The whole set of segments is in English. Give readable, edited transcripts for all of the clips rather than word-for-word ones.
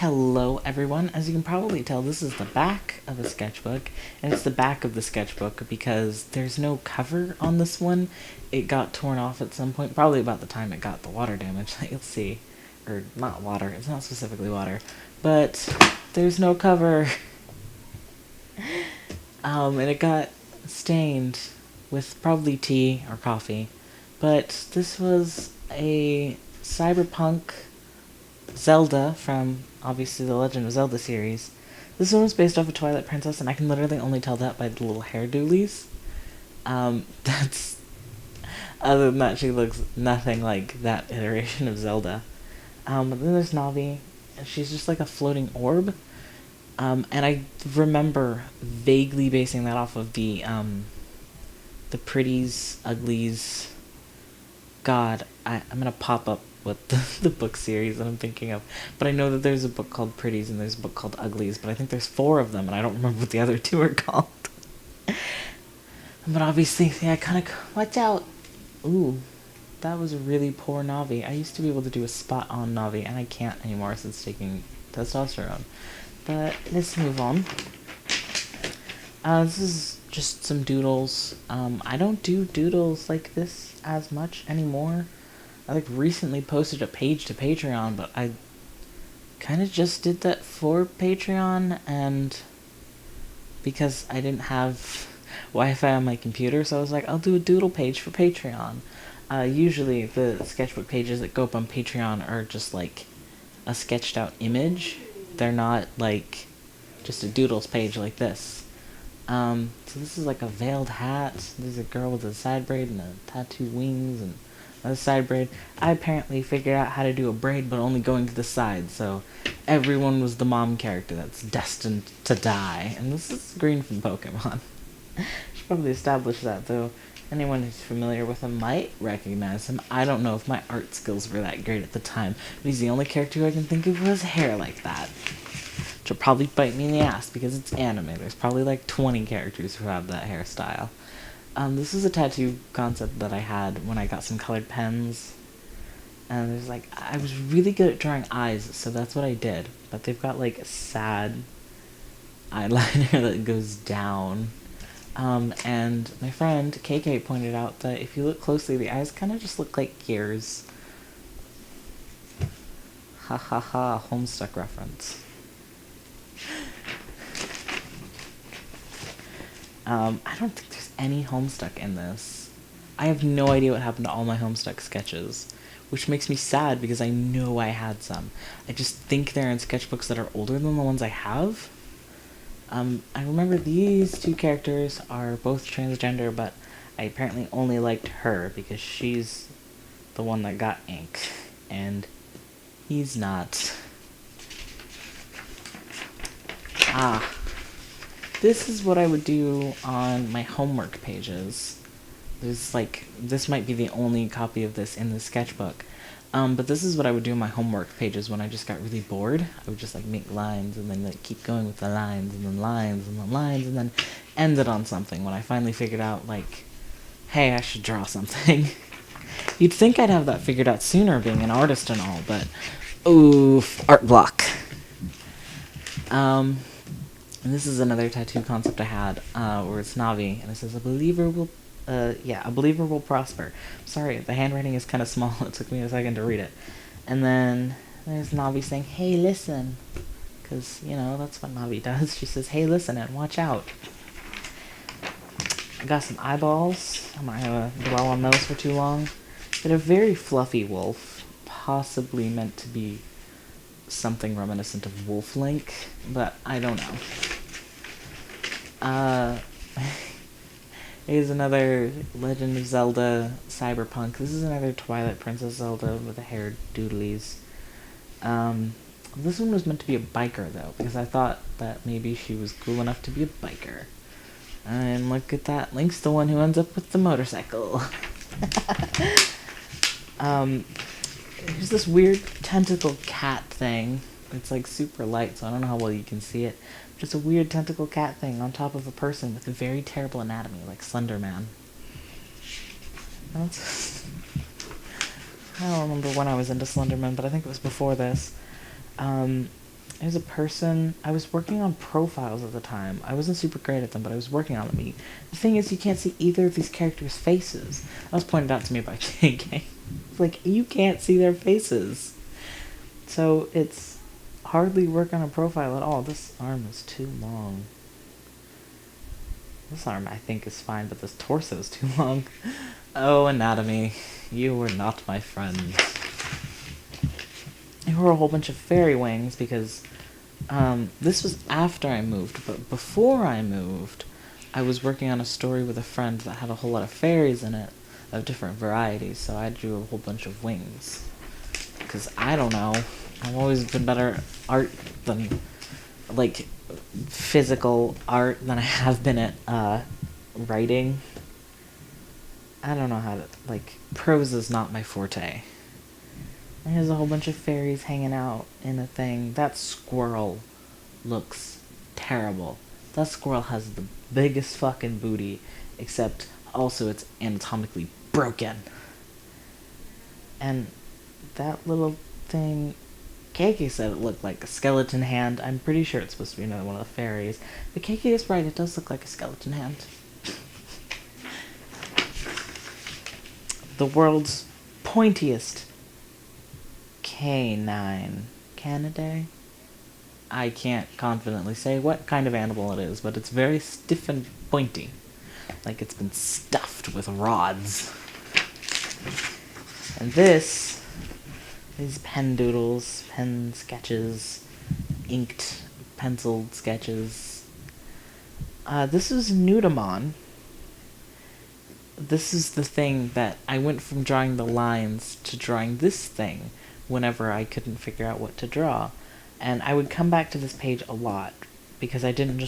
Hello everyone. As you can probably tell, this is the back of a sketchbook, and it's the back of the sketchbook because there's no cover on this one. It got torn off at some point, probably about the time it got the water damage that you'll see. Or not water, it's not specifically water, but there's no cover. And it got stained with probably tea or coffee. But this was a cyberpunk Zelda from, obviously, the Legend of Zelda series. This one was based off of Twilight Princess, and I can literally only tell that by the little hair doolies. That's... Other than that, she looks nothing like that iteration of Zelda. But then there's Navi, and she's just like a floating orb. And I remember vaguely basing that off of the pretties, uglies... God, I'm gonna pop up what the book series that I'm thinking of. But I know that there's a book called Pretties and there's a book called Uglies, but I think there's 4 of them, and I don't remember what the other 2 are called. But obviously, yeah, kind of... Watch out! Ooh, that was a really poor Navi. I used to be able to do a spot on Navi, and I can't anymore since taking testosterone. But let's move on. This is just some doodles. I don't do doodles like this as much anymore. I recently posted a page to Patreon, but I kind of just did that for Patreon, and because I didn't have Wi-Fi on my computer, so I was like, I'll do a doodle page for Patreon. Usually the sketchbook pages that go up on Patreon are just like a sketched out image. They're not like just a doodles page like this. So this is like a veiled hat. There's a girl with a side braid and a tattooed wings and a side braid. I apparently figured out how to do a braid, but only going to the side, so everyone was the mom character that's destined to die. And this is Green from Pokemon. Should probably establish that, though. Anyone who's familiar with him might recognize him. I don't know if my art skills were that great at the time, but he's the only character who I can think of who has hair like that. Which will probably bite me in the ass because it's anime. There's probably like 20 characters who have that hairstyle. This is a tattoo concept that I had when I got some colored pens. And there's like, I was really good at drawing eyes, so that's what I did. But they've got like a sad eyeliner that goes down. And my friend KK pointed out that if you look closely, the eyes kind of just look like gears. Ha ha ha, Homestuck reference. I don't think there's any Homestuck in this. I have no idea what happened to all my Homestuck sketches, which makes me sad because I know I had some. I just think they're in sketchbooks that are older than the ones I have. I remember these 2 characters are both transgender, but I apparently only liked her because she's the one that got ink, and he's not. This is what I would do on my homework pages. There's like, this might be the only copy of this in the sketchbook. But this is what I would do in my homework pages when I just got really bored. I would just like make lines and then like keep going with the lines and then lines and then lines and then end it on something when I finally figured out like, hey, I should draw something. You'd think I'd have that figured out sooner being an artist and all, but oof, art block. And this is another tattoo concept I had, where it's Navi, and it says, a believer will prosper. Sorry, the handwriting is kind of small, it took me a second to read it. And then there's Navi saying, hey, listen. Because, you know, that's what Navi does. She says, hey, listen, and watch out. I got some eyeballs. I'm not going to dwell on those for too long. But a very fluffy wolf, possibly meant to be something reminiscent of Wolf Link, but I don't know. Here's another Legend of Zelda cyberpunk. This is another Twilight Princess Zelda with the hair doodlies. This one was meant to be a biker, though, because I thought that maybe she was cool enough to be a biker. And look at that, Link's the one who ends up with the motorcycle. There's this weird tentacle cat thing. It's like super light, so I don't know how well you can see it. Just a weird tentacle cat thing on top of a person with a very terrible anatomy, like Slender Man. That's... I don't remember when I was into Slenderman, but I think it was before this. there's a person. I was working on profiles at the time. I wasn't super great at them, but I was working on them. The thing is, you can't see either of these characters' faces. That was pointed out to me by KK. Like, you can't see their faces. So it's hardly work on a profile at all. This arm is too long. This arm, I think, is fine, but this torso is too long. Oh, anatomy. You were not my friend. There were a whole bunch of fairy wings because this was after I moved, but before I moved, I was working on a story with a friend that had a whole lot of fairies in it, of different varieties, so I drew a whole bunch of wings. Because, I don't know, I've always been better at art than, like, physical art than I have been at writing. I don't know how to, like, prose is not my forte. And there's a whole bunch of fairies hanging out in a thing. That squirrel looks terrible. That squirrel has the biggest fucking booty, except also it's anatomically broken. And that little thing, KK said it looked like a skeleton hand. I'm pretty sure it's supposed to be another one of the fairies. But KK is right, it does look like a skeleton hand. The world's pointiest canine. Canidae? I can't confidently say what kind of animal it is, but it's very stiff and pointy. Like it's been stuffed with rods. And this is pen doodles, pen sketches, inked, penciled sketches. This is Nudamon. This is the thing that I went from drawing the lines to drawing this thing whenever I couldn't figure out what to draw. And I would come back to this page a lot because I didn't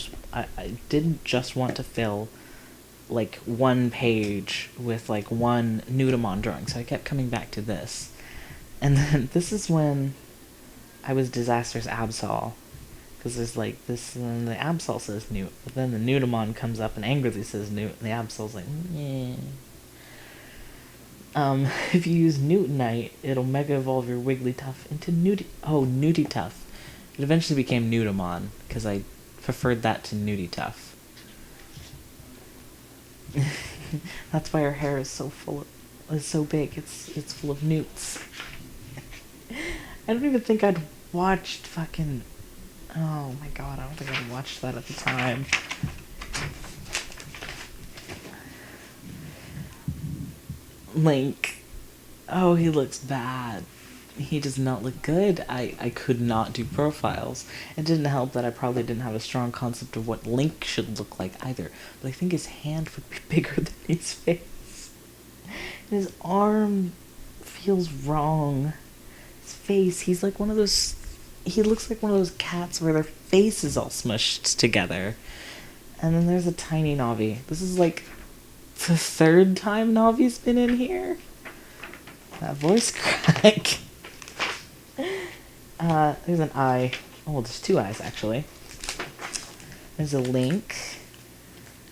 just want to fill like one page with like one Nudamon drawing, so I kept coming back to this. And then this is when I was Disaster's Absol, because there's like this, and the Absol says Newt, but then the Nudamon comes up and angrily says Newt, and the Absol's like, yeah. If you use Newtonite, it'll Mega Evolve your Wigglytuff into Nudituff. It eventually became Nudamon, because I preferred that to Nudituff. That's why her hair is so so big. It's full of newts. I don't even think I'd watched fucking. Oh my god, I don't think I'd watched that at the time. Link. Oh, he looks bad. He does not look good. I could not do profiles. It didn't help that I probably didn't have a strong concept of what Link should look like either. But I think his hand would be bigger than his face. His arm feels wrong. His face, he's like one of those... He looks like one of those cats where their face is all smushed together. And then there's a tiny Navi. This is like the third time Navi's been in here. That voice crack. There's an eye. Oh, there's two eyes, actually. There's a Link.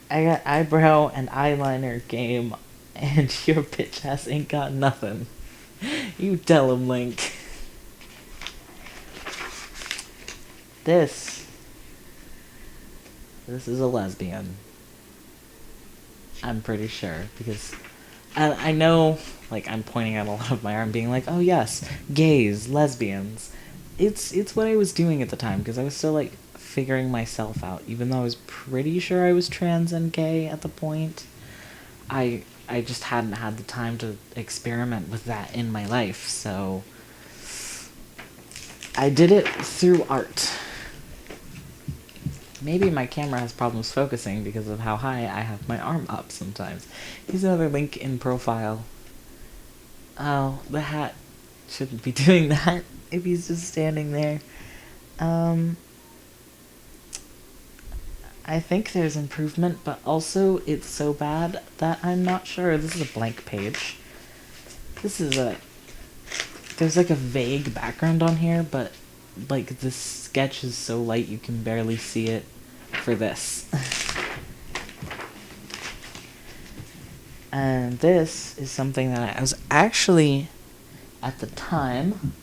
I got eyebrow and eyeliner game, and your bitch ass ain't got nothing. You tell him, Link. This is a lesbian. I'm pretty sure, because I know, like, I'm pointing at a lot of my arm being like, oh yes, gays, lesbians. It's what I was doing at the time, because I was still, like, figuring myself out, even though I was pretty sure I was trans and gay at the point. I just hadn't had the time to experiment with that in my life, so I did it through art. Maybe my camera has problems focusing because of how high I have my arm up sometimes. Here's another Link in profile. Oh, the hat shouldn't be doing that if he's just standing there. I think there's improvement, but also it's so bad that I'm not sure. This is a blank page. There's like a vague background on here, but like this sketch is so light you can barely see it for this. And this is something that I was actually, at the time,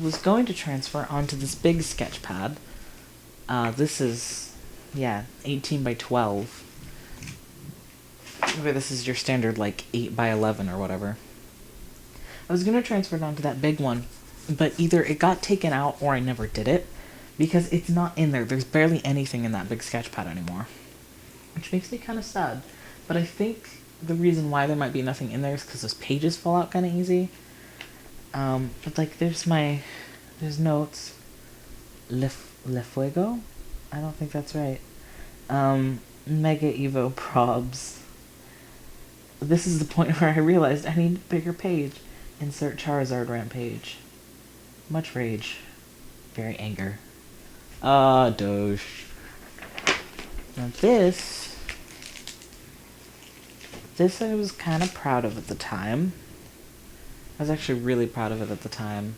was going to transfer onto this big sketch pad. This is, 18 by 12. Maybe this is your standard, like, 8 by 11 or whatever. I was going to transfer it onto that big one, but either it got taken out or I never did it, because it's not in there. There's barely anything in that big sketch pad anymore, which makes me kind of sad. But I think the reason why there might be nothing in there is because those pages fall out kind of easy. But like, there's notes. Le Fuego? I don't think that's right. Mega Evo Probs. This is the point where I realized I need a bigger page. Insert Charizard Rampage. Much rage. Very anger. Doge. Now this I was kind of proud of at the time. I was actually really proud of it at the time.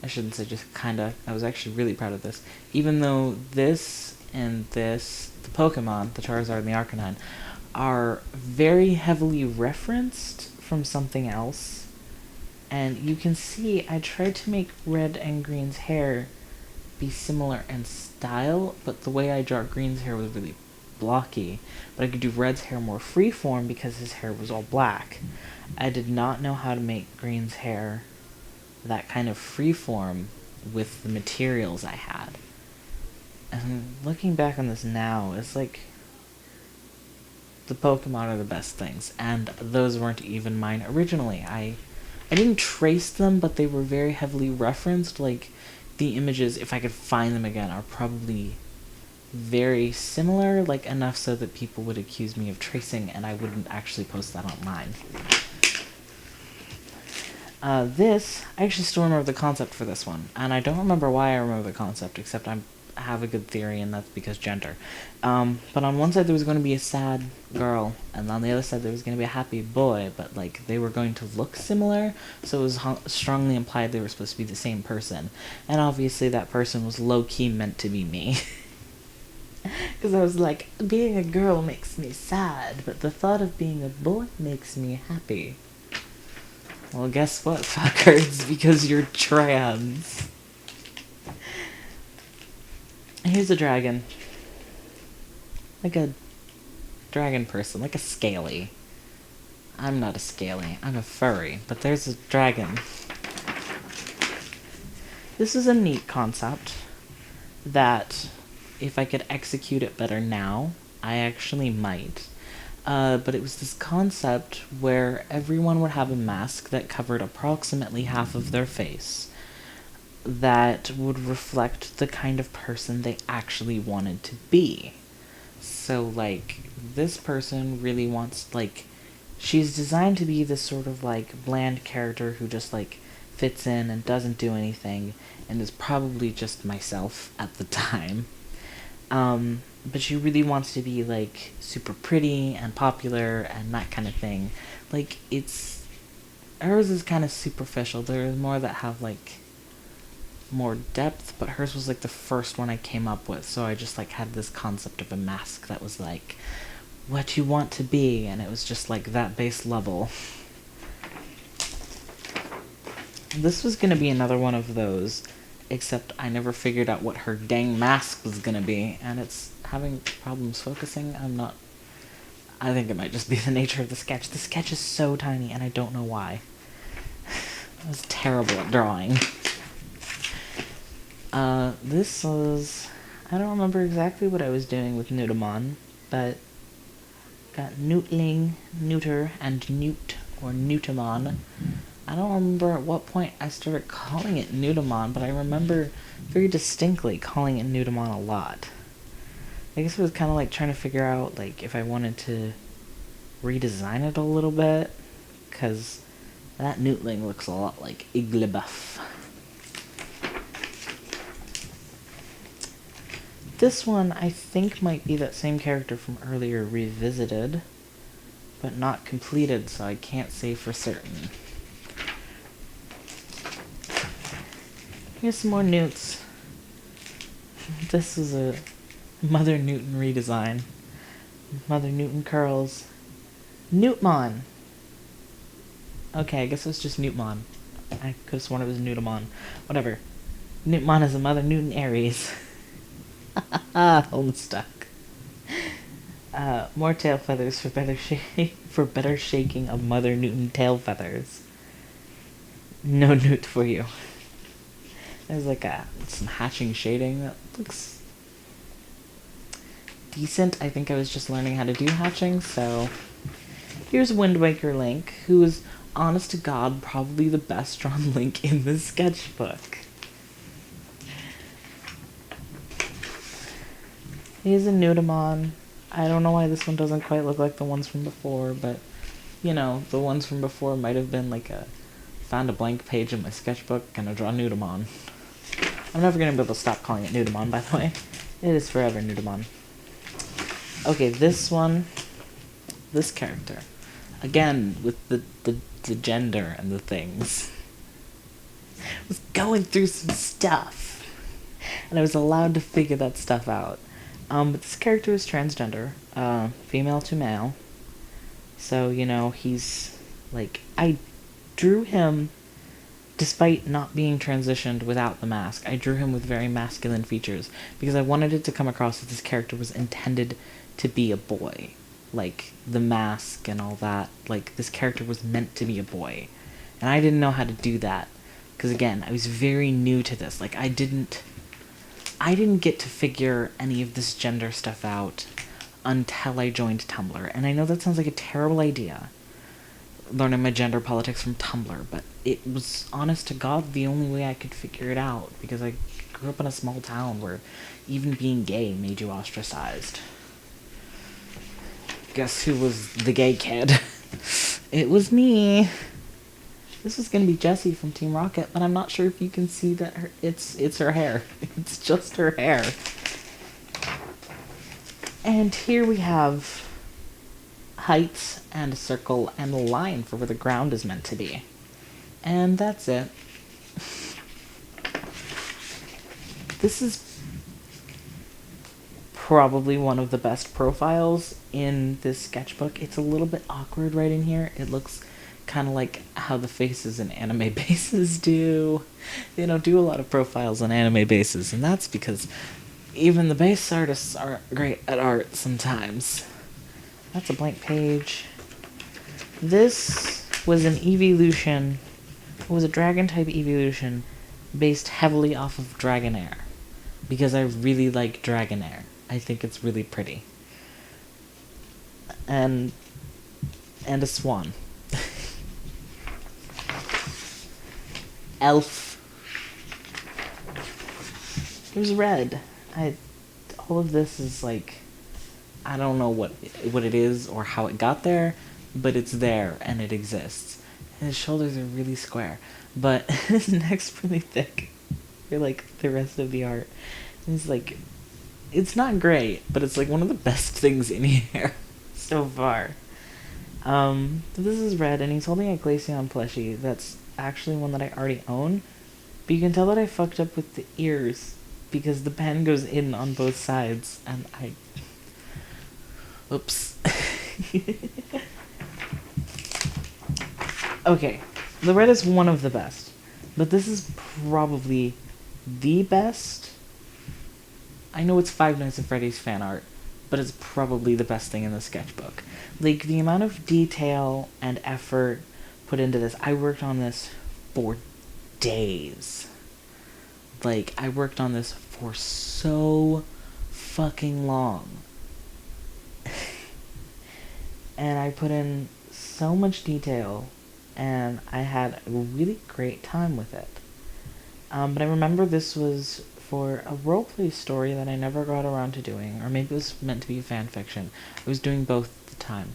I shouldn't say just kinda. I was actually really proud of this. Even though this and this, the Pokemon, the Charizard and the Arcanine, are very heavily referenced from something else. And you can see I tried to make Red and Green's hair be similar in style, but the way I draw Green's hair was really blocky. But I could do Red's hair more freeform because his hair was all black. I did not know how to make Green's hair that kind of freeform with the materials I had. And looking back on this now, it's like the Pokemon are the best things, and those weren't even mine originally. I didn't trace them, but they were very heavily referenced. Like, the images, if I could find them again, are probably very similar, like enough so that people would accuse me of tracing and I wouldn't actually post that online. This, I actually still remember the concept for this one, and I don't remember why I remember the concept, except I have a good theory, and that's because gender. But on one side there was going to be a sad girl, and on the other side there was going to be a happy boy, but like they were going to look similar, so it was strongly implied they were supposed to be the same person. And obviously that person was low-key meant to be me. Because I was like, being a girl makes me sad, but the thought of being a boy makes me happy. Well, guess what, fuckers? Because you're trans. Here's a dragon. Like a dragon person, like a scaly. I'm not a scaly, I'm a furry, but there's a dragon. This is a neat concept that, if I could execute it better now, I actually might. But it was this concept where everyone would have a mask that covered approximately half of their face that would reflect the kind of person they actually wanted to be. So, like, this person really wants, like, she's designed to be this sort of, like, bland character who just, like, fits in and doesn't do anything, and is probably just myself at the time. But she really wants to be, like, super pretty and popular and that kind of thing. Like, hers is kind of superficial. There's more that have, like, more depth, but hers was, like, the first one I came up with, so I just, like, had this concept of a mask that was, like, what you want to be, and it was just, like, that base level. This was gonna be another one of those, except I never figured out what her dang mask was gonna be, and it's having problems focusing. I think it might just be the nature of the sketch. The sketch is so tiny, and I don't know why. I was terrible at drawing. This was... I don't remember exactly what I was doing with Newtomon, but got Newtling, Neuter, and Newt, or Newtomon. I don't remember at what point I started calling it Newtomon, but I remember very distinctly calling it Newtomon a lot. I guess it was kind of like trying to figure out, like, if I wanted to redesign it a little bit, because that Newtling looks a lot like Igglybuff. This one, I think, might be that same character from earlier revisited, but not completed, so I can't say for certain. Here's some more Newts. This is a Mother Newton redesign. Mother Newton curls. Newtmon! Okay, I guess it was just Newtmon. I could have sworn it was Newtomon. Whatever. Newtmon is a Mother Newton Aries. I'm stuck. More tail feathers for better shaking of Mother Newton tail feathers. No newt for you. There's like some hatching shading that looks decent. I think I was just learning how to do hatching, so here's Wind Waker Link, who is, honest to God, probably the best drawn Link in the sketchbook. He's a Newtomon. I don't know why this one doesn't quite look like the ones from before, but, you know, the ones from before might have been like found a blank page in my sketchbook, gonna draw Newtomon. I'm never gonna be able to stop calling it Newtomon, by the way. It is forever Newtomon. Okay, this character. Again, with the gender and the things. I was going through some stuff, and I was allowed to figure that stuff out. But this character is transgender, female to male. So, you know, he's, like, I drew him, despite not being transitioned without the mask, I drew him with very masculine features, because I wanted it to come across that this character was intended to be a boy. Like, the mask and all that, like, this character was meant to be a boy. And I didn't know how to do that, because, again, I was very new to this. Like, I didn't get to figure any of this gender stuff out until I joined Tumblr. And I know that sounds like a terrible idea, learning my gender politics from Tumblr, but it was, honest to God, the only way I could figure it out, because I grew up in a small town where even being gay made you ostracized. Guess who was the gay kid? It was me. This is gonna be Jessie from Team Rocket, but I'm not sure if you can see that it's her hair. It's just her hair. And here we have heights and a circle and a line for where the ground is meant to be. And that's it. This is probably one of the best profiles in this sketchbook. It's a little bit awkward right in here. It looks kind of like how the faces in anime bases do. They don't do a lot of profiles on anime bases, and that's because even the base artists aren't great at art sometimes. That's a blank page. This was an evolution. It was a dragon type evolution based heavily off of Dragonair, because I really like Dragonair. I think it's really pretty. And a swan. Elf. There's red. All of this is like, I don't know what it is or how it got there, but it's there and it exists. And his shoulders are really square, but his neck's really thick for like the rest of the art. And it's like, it's not great, but it's like one of the best things in here so far. This is red, and he's holding a Glaceon plushie that's actually one that I already own, but you can tell that I fucked up with the ears, because the pen goes in on both sides, and oops. Okay, the red is one of the best, but this is probably the best. I know it's Five Nights at Freddy's fan art, but it's probably the best thing in the sketchbook. Like, the amount of detail and effort put into this, I worked on this for days. Like, I worked on this for so fucking long. And I put in so much detail, and I had a really great time with it. But I remember this was for a roleplay story that I never got around to doing, or maybe it was meant to be a fan fiction. I was doing both at the time.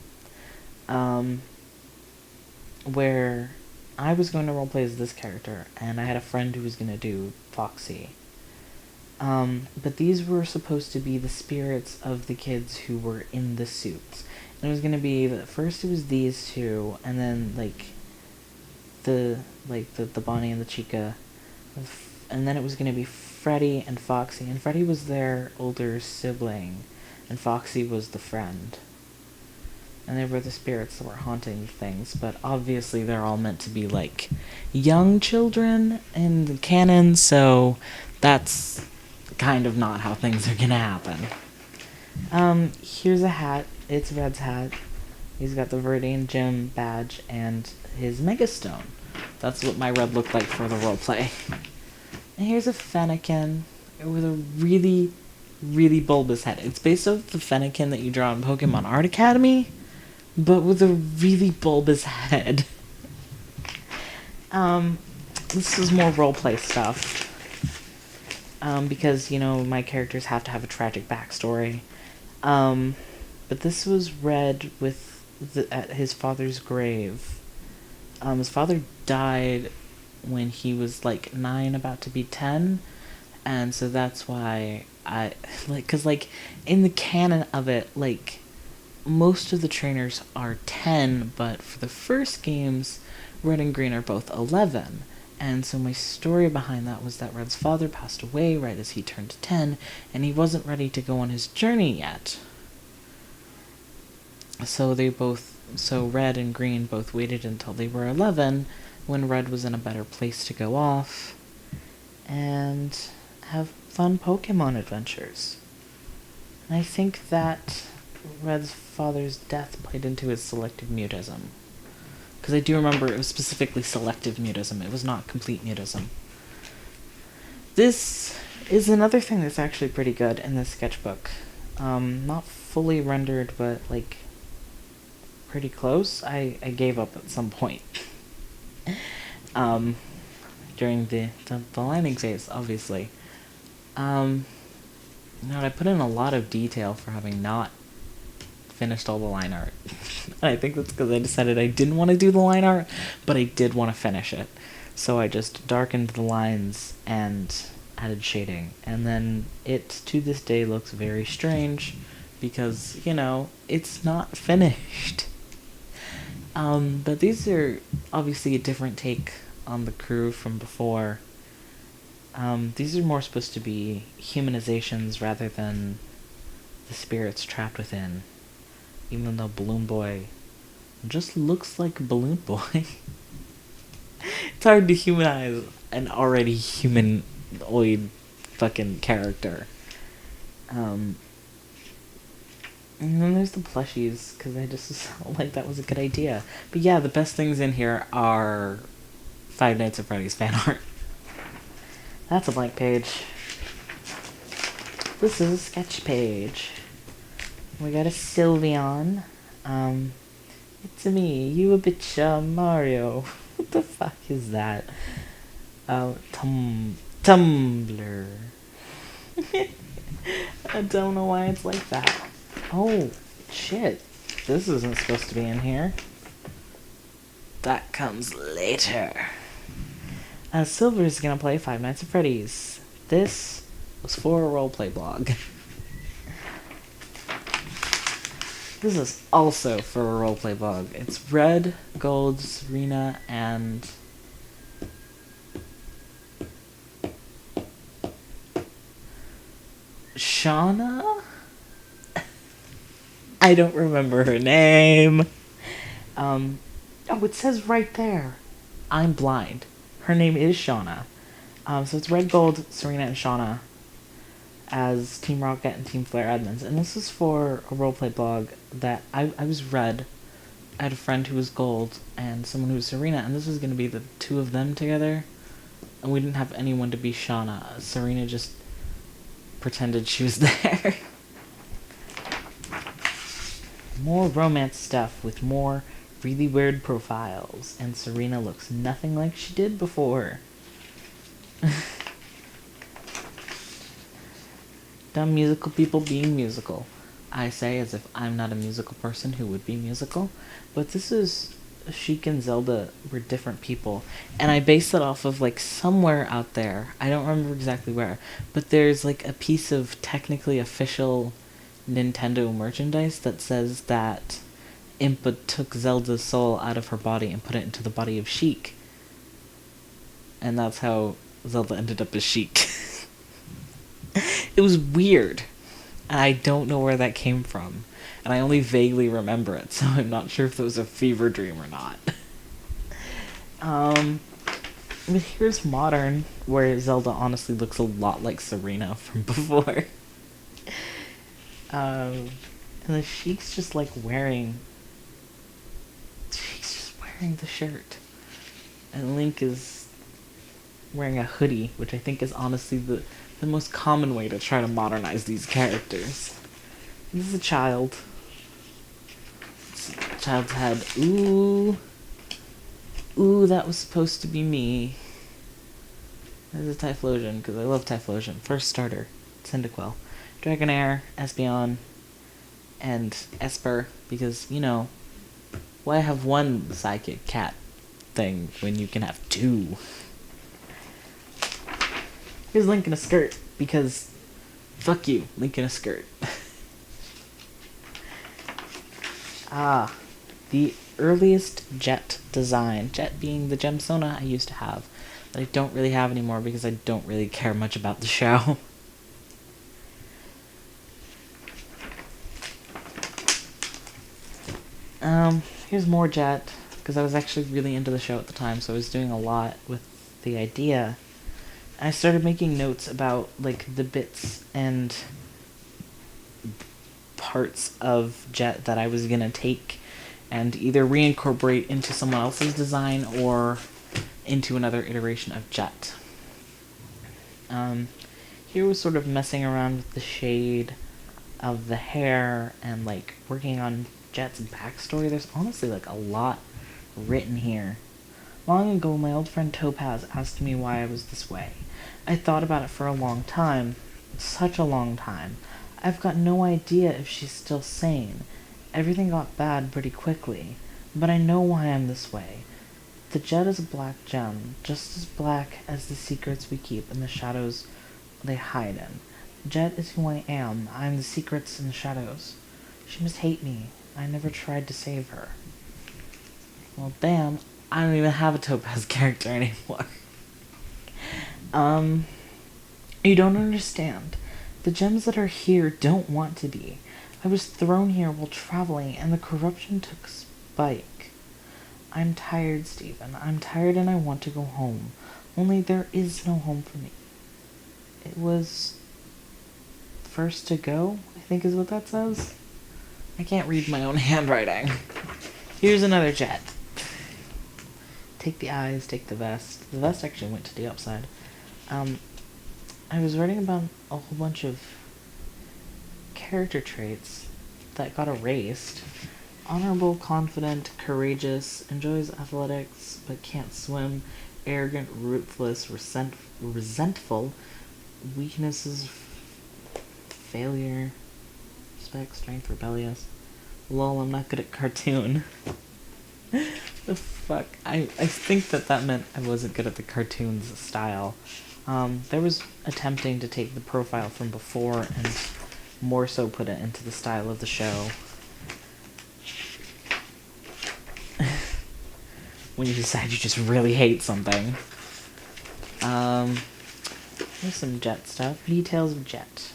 Where I was going to roleplay as this character, and I had a friend who was going to do Foxy. But these were supposed to be the spirits of the kids who were in the suits. And it was going to be, first it was these two, and then, the Bonnie and the Chica, and then it was going to be Freddy and Foxy, and Freddy was their older sibling, and Foxy was the friend. and they were the spirits that were haunting things, but obviously they're all meant to be like young children in the canon, so that's kind of not how things are gonna happen. Here's a hat. It's Red's hat. He's got the Viridian Gem badge and his Megastone. That's what my Red looked like for the roleplay. And here's a Fennekin with a really, really bulbous head. It's based off the Fennekin that you draw in Pokemon Art Academy, but with a really bulbous head. This is more roleplay stuff. Because, my characters have to have a tragic backstory. But this was Red at his father's grave. His father died when he was like 9, about to be 10, and so that's why because in the canon of it, most of the trainers are 10, but for the first games, Red and Green are both 11. And so my story behind that was that Red's father passed away right as he turned 10, and he wasn't ready to go on his journey yet. So Red and Green both waited until they were 11, when Red was in a better place to go off and have fun Pokemon adventures. And I think that Red's father's death played into his selective mutism. Because I do remember it was specifically selective mutism. It was not complete mutism. This is another thing that's actually pretty good in this sketchbook. Not fully rendered, but pretty close. I gave up at some point. During the lining phase, obviously. I put in a lot of detail for having not finished all the line art. And I think that's because I decided I didn't want to do the line art, but I did want to finish it. So I just darkened the lines and added shading. And then it, to this day, looks very strange because, it's not finished. But these are obviously a different take on the crew from before. These are more supposed to be humanizations rather than the spirits trapped within. Even though Balloon Boy just looks like Balloon Boy. It's hard to humanize an already humanoid fucking character. And then there's the plushies, because I just felt like that was a good idea. But yeah, the best things in here are Five Nights at Freddy's fan art. That's a blank page. This is a sketch page. We got a Sylveon. It's me, you a bitch, Mario. What the fuck is that? Tumblr. I don't know why it's like that. Oh, shit. This isn't supposed to be in here. That comes later. Silver's gonna play Five Nights at Freddy's. This was for a roleplay blog. This is also for a roleplay blog. It's Red, Gold, Serena, and Shauna? I don't remember her name. Oh, it says right there. I'm blind. Her name is Shauna. So it's Red, Gold, Serena, and Shauna as Team Rocket and Team Flare admins. And this is for a roleplay blog that I was Red. I had a friend who was Gold and someone who was Serena, and this was going to be the two of them together. And we didn't have anyone to be Shauna. Serena just pretended she was there. More romance stuff with more really weird profiles, and Serena looks nothing like she did before. Dumb musical people being musical. I say as if I'm not a musical person who would be musical, but this is Sheik and Zelda were different people, and I based it off of somewhere out there. I don't remember exactly where, but there's a piece of technically official Nintendo merchandise that says that Impa took Zelda's soul out of her body and put it into the body of Sheik. And that's how Zelda ended up as Sheik. It was weird. And I don't know where that came from. and I only vaguely remember it, so I'm not sure if it was a fever dream or not. But here's modern, where Zelda honestly looks a lot like Serena from before. And the Sheik's just like wearing... She's just wearing the shirt. And Link is wearing a hoodie, which I think is honestly the most common way to try to modernize these characters. This is a child. It's a child's head. Ooh. Ooh, that was supposed to be me. There's a Typhlosion, because I love Typhlosion. First starter, Cyndaquil. Dragonair, Espeon, and Esper, because, you know, why have one psychic cat thing when you can have two? Here's Link in a skirt, because fuck you, Link in a skirt. The earliest Jet design, Jet being the Gemsona I used to have, that I don't really have anymore because I don't really care much about the show. Here's more Jet, because I was actually really into the show at the time, so I was doing a lot with the idea. I started making notes about, like, the bits and parts of Jet that I was gonna take and either reincorporate into someone else's design or into another iteration of Jet. Here was sort of messing around with the shade of the hair and, like, working on Jet's backstory. There's honestly, like, a lot written here. Long ago, my old friend Topaz asked me why I was this way. I thought about it for a long time. Such a long time. I've got no idea if she's still sane. Everything got bad pretty quickly. But I know why I'm this way. The Jet is a black gem, just as black as the secrets we keep in the shadows they hide in. Jet is who I am. I'm the secrets in the shadows. She must hate me. I never tried to save her. Well, damn, I don't even have a Topaz character anymore. You don't understand. The gems that are here don't want to be. I was thrown here while traveling, and the corruption took spike. I'm tired, Stephen. I'm tired and I want to go home. Only there is no home for me. It was first to go, I think is what that says. I can't read my own handwriting. Here's another Jet. Take the eyes, take the vest. The vest actually went to the upside. I was writing about a whole bunch of character traits that got erased. Honorable, confident, courageous, enjoys athletics, but can't swim, arrogant, ruthless, resentful, weaknesses, failure, respect, strength, rebellious. Lol, I'm not good at cartoon. The fuck? I think that meant I wasn't good at the cartoon's style. There was attempting to take the profile from before and more so put it into the style of the show. When you decide you just really hate something. Here's some Jet stuff. Details of Jet.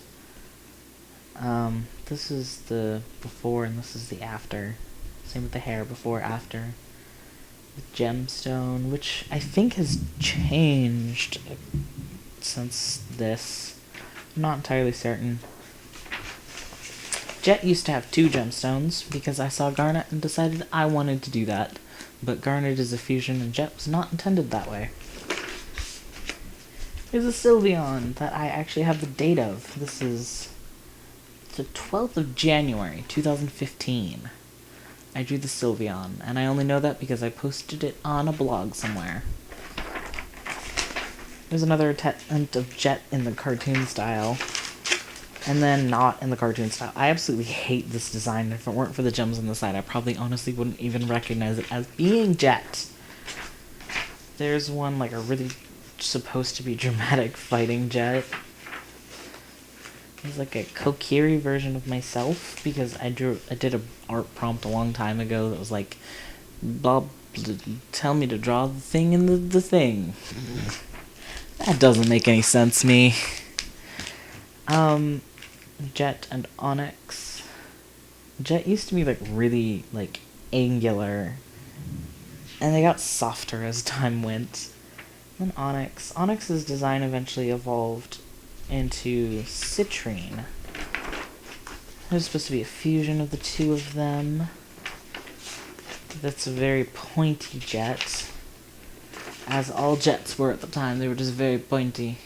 This is the before and this is the after. Same with the hair, before, after. The gemstone, which I think has changed since this. I'm not entirely certain. Jet used to have 2 gemstones because I saw Garnet and decided I wanted to do that. But Garnet is a fusion and Jet was not intended that way. Here's a Sylveon that I actually have the date of. This is the 12th of January, 2015. I drew the Sylveon, and I only know that because I posted it on a blog somewhere. There's another attempt of Jet in the cartoon style, and then not in the cartoon style. I absolutely hate this design. If it weren't for the gems on the side, I probably honestly wouldn't even recognize it as being Jet. There's one, like, a really supposed to be dramatic fighting Jet. It's like a Kokiri version of myself, because I did a art prompt a long time ago that was like, Bob, tell me to draw the thing in the thing. That doesn't make any sense to me. Jet and Onyx. Jet used to be like really like angular, and they got softer as time went. Then Onyx. Onyx's design eventually evolved into citrine. There's supposed to be a fusion of the two of them. That's a very pointy jet. As all jets were at the time, they were just very pointy.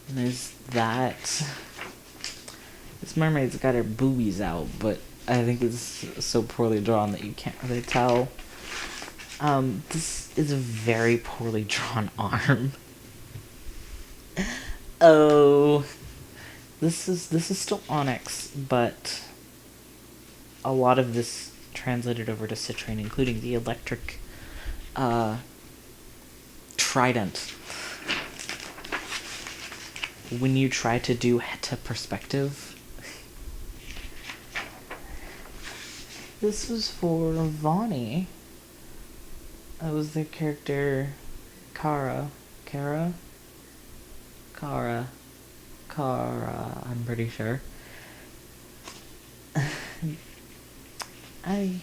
And there's that. This mermaid's got her boobies out, but I think it's so poorly drawn that you can't really tell. This is a very poorly drawn arm. Oh, this is still Onyx, but a lot of this translated over to citrine, including the electric trident. When you try to do heta perspective, this was for Vani. That was their character, Kara, I'm pretty sure. I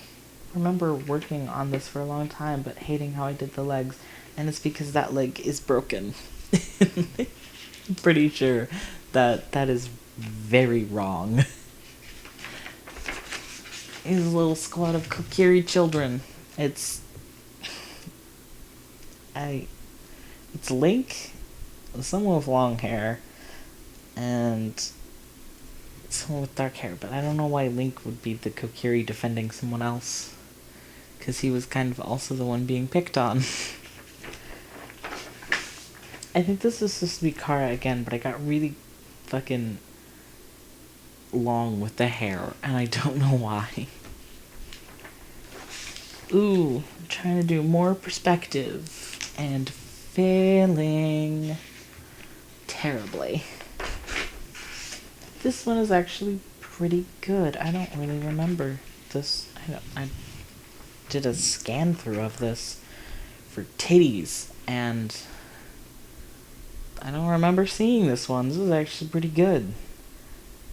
remember working on this for a long time, but hating how I did the legs, and it's because that leg is broken. I'm pretty sure that is very wrong. He's a little squad of Kokiri children. It's Link, someone with long hair, and someone with dark hair, but I don't know why Link would be the Kokiri defending someone else, because he was kind of also the one being picked on. I think this is supposed to be Kara again, but I got really fucking long with the hair, and I don't know why. Ooh, I'm trying to do more perspective, and failing terribly. This one is actually pretty good. I don't really remember this. I did a scan through of this for titties, and I don't remember seeing this one. This is actually pretty good.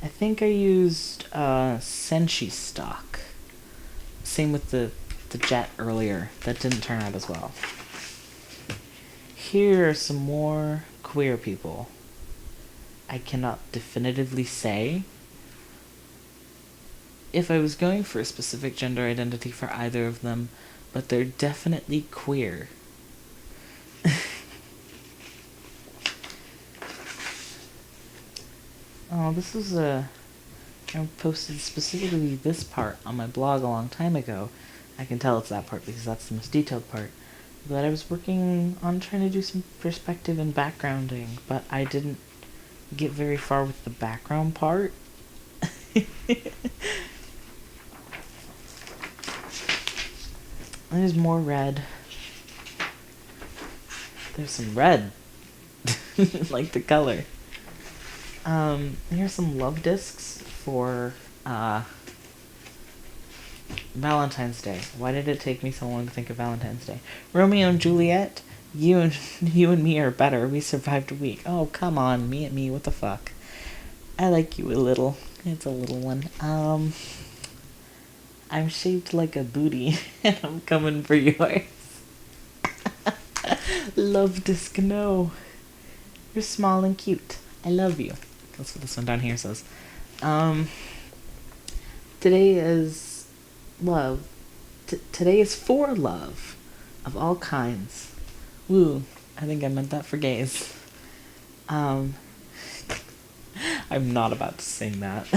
I think I used Senshi stock. Same with the jet earlier. That didn't turn out as well. Here are some more queer people. I cannot definitively say if I was going for a specific gender identity for either of them, but they're definitely queer. Oh, this was I posted specifically this part on my blog a long time ago. I can tell it's that part because that's the most detailed part. But I was working on trying to do some perspective and backgrounding, but I didn't get very far with the background part. There's more red. There's some red. Like the color. Here's some love discs for Valentine's Day. Why did it take me so long to think of Valentine's Day? Romeo and Juliet, you and me are better. We survived a week. Oh, come on, me, what the fuck? I like you a little. It's a little one. I'm shaped like a booty, and I'm coming for yours. Love disc, no. You're small and cute. I love you. That's what this one down here says. Today is love. Today is for love of all kinds. Woo. I think I meant that for gays. I'm not about to sing that.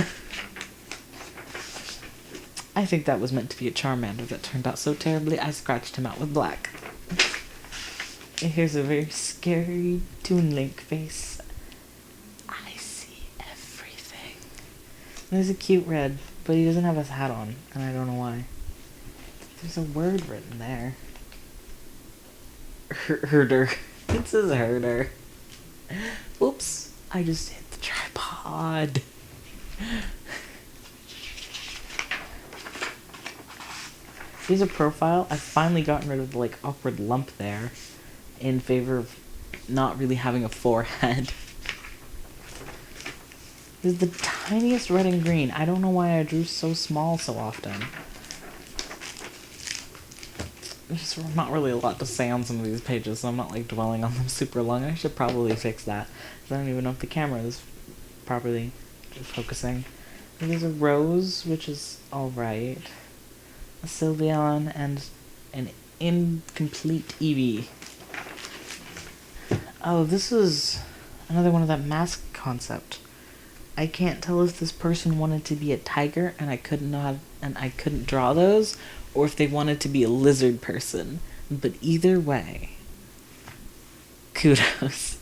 I think that was meant to be a Charmander that turned out so terribly I scratched him out with black. And here's a very scary Toon Link face. I see everything. There's a cute red, but he doesn't have his hat on, and I don't know why. There's a word written there. Herder. It says herder. Oops, I just hit the tripod. Here's a profile. I've finally gotten rid of the awkward lump there in favor of not really having a forehead. This is the tiniest red and green. I don't know why I drew so small so often. There's not really a lot to say on some of these pages, so I'm not like dwelling on them super long. I should probably fix that. I don't even know if the camera is properly focusing. There's a rose, which is alright. A Sylveon and an incomplete Eevee. Oh, this is another one of that mask concept. I can't tell if this person wanted to be a tiger and I couldn't draw those, or if they wanted to be a lizard person. But either way, kudos.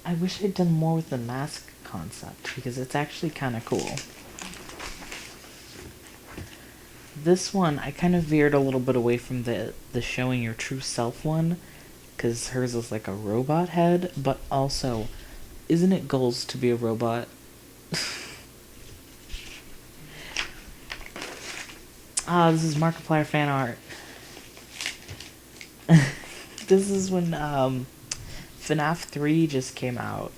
I wish I'd done more with the mask concept because it's actually kind of cool. This one, I kind of veered a little bit away from the showing your true self one, because hers is like a robot head, but also, isn't it goals to be a robot? This is Markiplier fan art. This is when FNAF 3 just came out.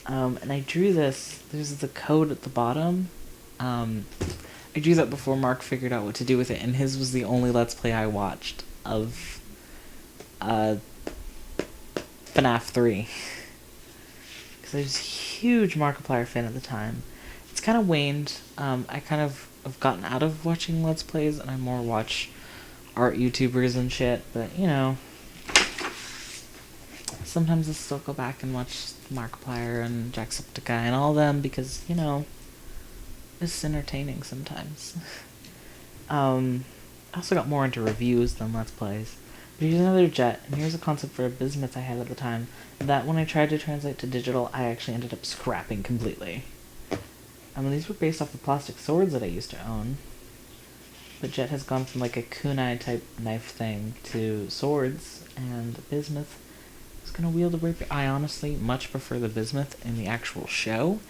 And I drew this. There's the code at the bottom. I drew that before Mark figured out what to do with it, and his was the only Let's Play I watched of FNAF 3. Because I was a huge Markiplier fan at the time. It's kind of waned. I kind of have gotten out of watching Let's Plays, and I more watch art YouTubers and shit, but, you know, sometimes I still go back and watch Markiplier and Jacksepticeye and all them, because, you know, it's entertaining sometimes. I also got more into reviews than Let's Plays. But here's another jet, and here's a concept for a bismuth I had at the time, that when I tried to translate to digital, I actually ended up scrapping completely. These were based off the plastic swords that I used to own. But Jet has gone from like a kunai type knife thing to swords, and bismuth is gonna wield a rapier. I honestly much prefer the bismuth in the actual show,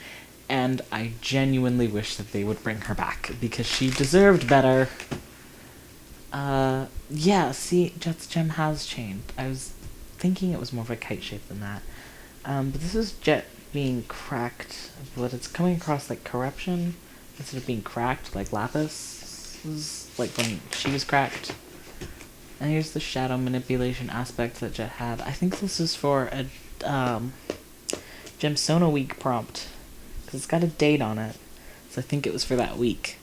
and I genuinely wish that they would bring her back, because she deserved better. Yeah, see, Jet's gem has changed. I was thinking it was more of a kite shape than that. But this is Jet being cracked, but it's coming across like corruption instead of being cracked like Lapis was like when she was cracked. And here's the shadow manipulation aspect that Jet had. I think this is for a Gemsona week prompt, because it's got a date on it, so I think it was for that week.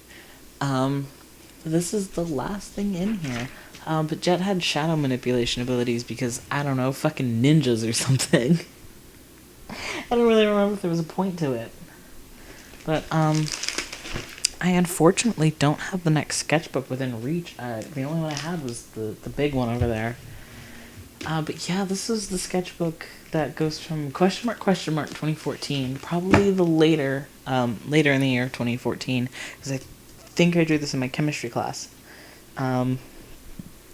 This is the last thing in here. But Jet had shadow manipulation abilities because, I don't know, fucking ninjas or something. I don't really remember if there was a point to it. But, I unfortunately don't have the next sketchbook within reach. The only one I had was the big one over there. But yeah, this is the sketchbook that goes from question mark 2014, probably the later in the year 2014, because I think I drew this in my chemistry class,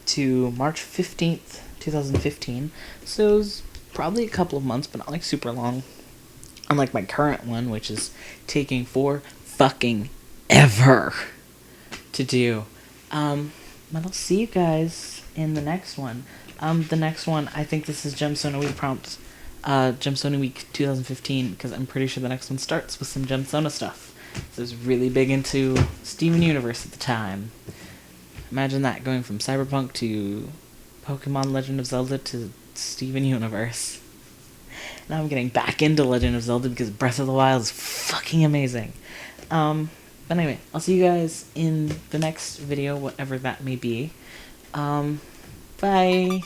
to March 15th, 2015, so it was probably a couple of months, but not like super long, unlike my current one, which is taking for fucking ever to do. But I'll see you guys in the next one. The next one, I think this is Gemsona Week prompt, Gemsona Week 2015, because I'm pretty sure the next one starts with some Gemsona stuff. So I was really big into Steven Universe at the time. Imagine that, going from Cyberpunk to Pokemon Legend of Zelda to Steven Universe. Now I'm getting back into Legend of Zelda because Breath of the Wild is fucking amazing. But anyway, I'll see you guys in the next video, whatever that may be. Bye!